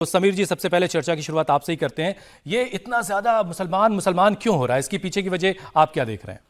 तो समीर जी, सबसे पहले चर्चा की शुरुआत आपसे ही करते हैं। ये इतना ज्यादा मुसलमान क्यों हो रहा है? इसके पीछे की वजह आप क्या देख रहे हैं?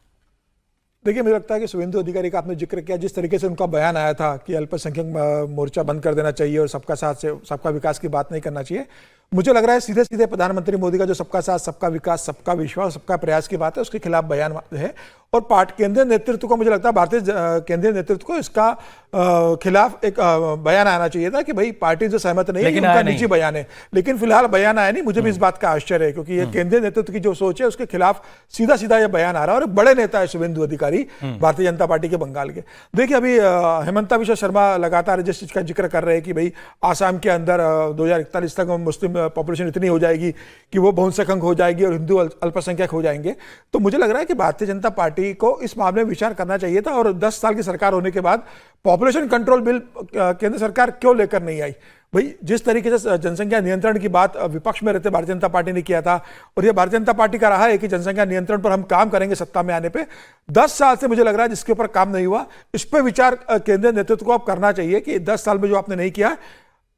देखिए, मुझे लगता है कि शुभेंदु अधिकारी का आपने जिक्र किया, जिस तरीके से उनका बयान आया था कि अल्पसंख्यक मोर्चा बंद कर देना चाहिए और सबका साथ से सबका विकास की बात नहीं करना चाहिए, मुझे लग रहा है सीधे सीधे प्रधानमंत्री मोदी का जो सबका साथ सबका विकास सबका विश्वास सबका प्रयास की बात है, उसके खिलाफ बयान है। और केंद्रीय नेतृत्व को, मुझे लगता है भारतीय केंद्रीय नेतृत्व को इसका खिलाफ एक बयान आना चाहिए था कि भाई पार्टी जो सहमत नहीं है, उनका निजी बयान है। लेकिन फिलहाल बयान आया नहीं। मुझे भी इस बात का आश्चर्य है, क्योंकि ये केंद्रीय नेतृत्व की जो सोच है उसके खिलाफ सीधा सीधा ये बयान आ रहा है। और बड़े नेता है शुभेंदु अधिकारी, भारतीय जनता पार्टी के बंगाल के। देखिए, अभी हेमंता बिश्वा शर्मा लगातार जिस चीज का जिक्र कर रहे हैं कि भाई आसाम के अंदर 2041 तक मुस्लिम पॉपुलेशन इतनी हो जाएगी कि वो बहुसंख्यक हो जाएगी और हिंदू अल्पसंख्यक हो जाएंगे। तो मुझे लग रहा है कि भारतीय जनता पार्टी को इस मामले में विचार करना चाहिए था। और 10 साल की सरकार होने के बाद पॉपुलेशन कंट्रोल बिल केंद्र सरकार क्यों लेकर नहीं आई? भाई, जिस तरीके से जनसंख्या नियंत्रण की बात विपक्ष में रहते भारतीय जनता पार्टी ने किया था, और ये भारतीय जनता पार्टी का रहा है कि जनसंख्या नियंत्रण पर हम काम करेंगे सत्ता में आने पे, 10 साल से मुझे लग रहा है जिसके ऊपर काम नहीं हुआ, इस पर विचार केंद्रीय नेतृत्व को अब करना चाहिए कि 10 साल में जो आपने नहीं किया,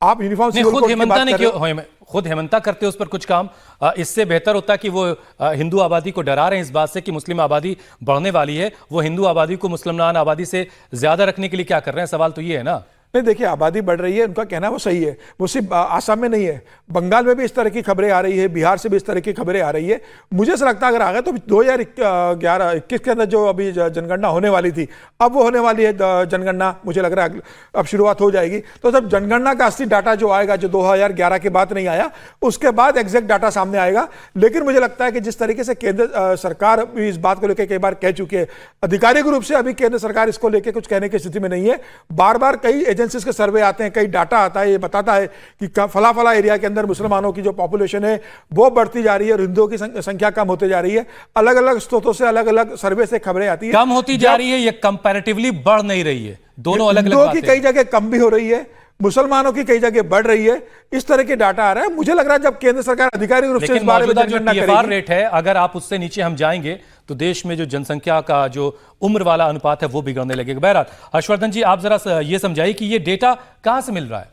आप यूनिफॉर्म सिविल कोड की बात कर रहे हो। खुद हेमंता करते उस पर कुछ काम। इससे बेहतर होता कि वो हिंदू आबादी को डरा रहे हैं इस बात से कि मुस्लिम आबादी बढ़ने वाली है, वो हिंदू आबादी को मुसलमान आबादी से ज्यादा रखने के लिए क्या कर रहे हैं? सवाल तो ये है ना। नहीं, देखिए, आबादी बढ़ रही है, उनका कहना वो सही है। वो सिर्फ आसाम में नहीं है, बंगाल में भी इस तरह की खबरें आ रही है, बिहार से भी इस तरह की खबरें आ रही है। मुझे ऐसा लगता है अगर आ गए तो 2021 के अंदर जो अभी जनगणना होने वाली थी, अब वो होने वाली है जनगणना, मुझे लग रहा है अब शुरुआत हो जाएगी। तो जब जनगणना का असली डाटा जो आएगा, जो 2011 के बाद नहीं आया, उसके बाद एग्जैक्ट डाटा सामने आएगा। लेकिन मुझे लगता है कि जिस तरीके से केंद्र सरकार भी इस बात को लेकर कई बार कह चुकी है, आधिकारिक रूप से अभी केंद्र सरकार इसको लेकर कुछ कहने की स्थिति में नहीं है। बार बार कई एजेंसीज के सर्वे आते हैं, कई डाटा आता है, ये बताता है कि फला फला एरिया के अंदर मुसलमानों की जो पॉपुलेशन है वो बढ़ती जा रही है और हिंदुओं की संख्या कम होती जा रही है। अलग अलग स्रोतों से अलग अलग सर्वे से खबरें आती है। कम होती जा रही है या कंपैरेटिवली बढ़ नहीं रही है? दोनों अलग अलग बातें। की कई जगह कम भी हो रही है, मुसलमानों की कई जगह बढ़ रही है। इस तरह के डाटा आ रहा है। मुझे लग रहा है जब केंद्र सरकार आधिकारिक रूप से इस बारे में जनगणना करेगी, रेट है, अगर आप उससे नीचे हम जाएंगे तो देश में जो जनसंख्या का जो उम्र वाला अनुपात है वो बिगड़ने लगेगा। बहरहाल, हर्षवर्धन जी, आप जरा ये समझाइए कि ये डेटा कहां से मिल रहा है?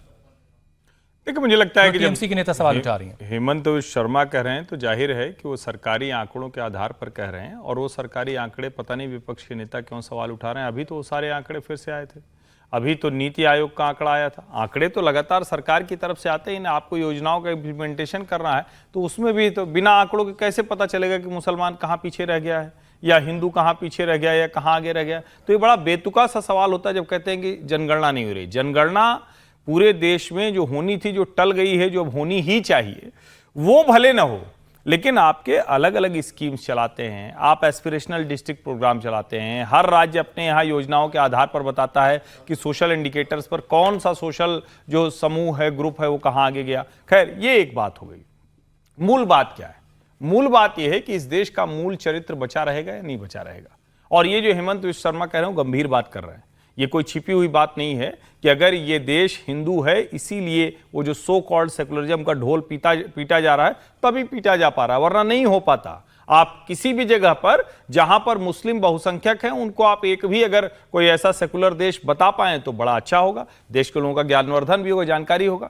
देखिए, मुझे लगता है कि टीएमसी के नेता सवाल उठा रही हैं। हेमंत शर्मा कह रहे हैं तो जाहिर है कि वो सरकारी आंकड़ों के आधार पर कह रहे हैं, और वो सरकारी आंकड़े पता नहीं विपक्ष के नेता क्यों सवाल उठा रहे हैं। अभी तो वो सारे आंकड़े फिर से आए थे, अभी तो नीति आयोग का आंकड़ा आया था। आंकड़े तो लगातार सरकार की तरफ से आते ही ना। आपको योजनाओं का इम्प्लीमेंटेशन करना है तो उसमें भी तो बिना आंकड़ों के कैसे पता चलेगा कि मुसलमान कहाँ पीछे रह गया है या हिंदू कहाँ पीछे रह गया या कहाँ आगे रह गया? तो ये बड़ा बेतुका सा सवाल होता है जब कहते हैं कि जनगणना नहीं हो रही। जनगणना पूरे देश में जो होनी थी, जो टल गई है, जो होनी ही चाहिए, वो भले ना हो, लेकिन आपके अलग अलग स्कीम्स चलाते हैं, आप एस्पिरेशनल डिस्ट्रिक्ट प्रोग्राम चलाते हैं। हर राज्य अपने यहाँ योजनाओं के आधार पर बताता है कि सोशल इंडिकेटर्स पर कौन सा सोशल जो समूह है, ग्रुप है, वो कहाँ आगे गया। खैर, ये एक बात हो गई। मूल बात क्या है? मूल बात यह है कि इस देश का मूल चरित्र बचा रहेगा या नहीं बचा रहेगा। और ये जो हेमंत विश्व शर्मा कह रहे हैं, गंभीर बात कर रहे हैं। ये कोई छिपी हुई बात नहीं है कि अगर ये देश हिंदू है, इसीलिए वो जो सो कॉल्ड सेकुलरिज्म का ढोल पीटा जा रहा है, तभी पीटा जा पा रहा है, वरना नहीं हो पाता। आप किसी भी जगह पर जहां पर मुस्लिम बहुसंख्यक हैं, उनको आप एक भी अगर कोई ऐसा सेकुलर देश बता पाए तो बड़ा अच्छा होगा। देश के लोगों का ज्ञानवर्धन भी होगा, जानकारी होगा।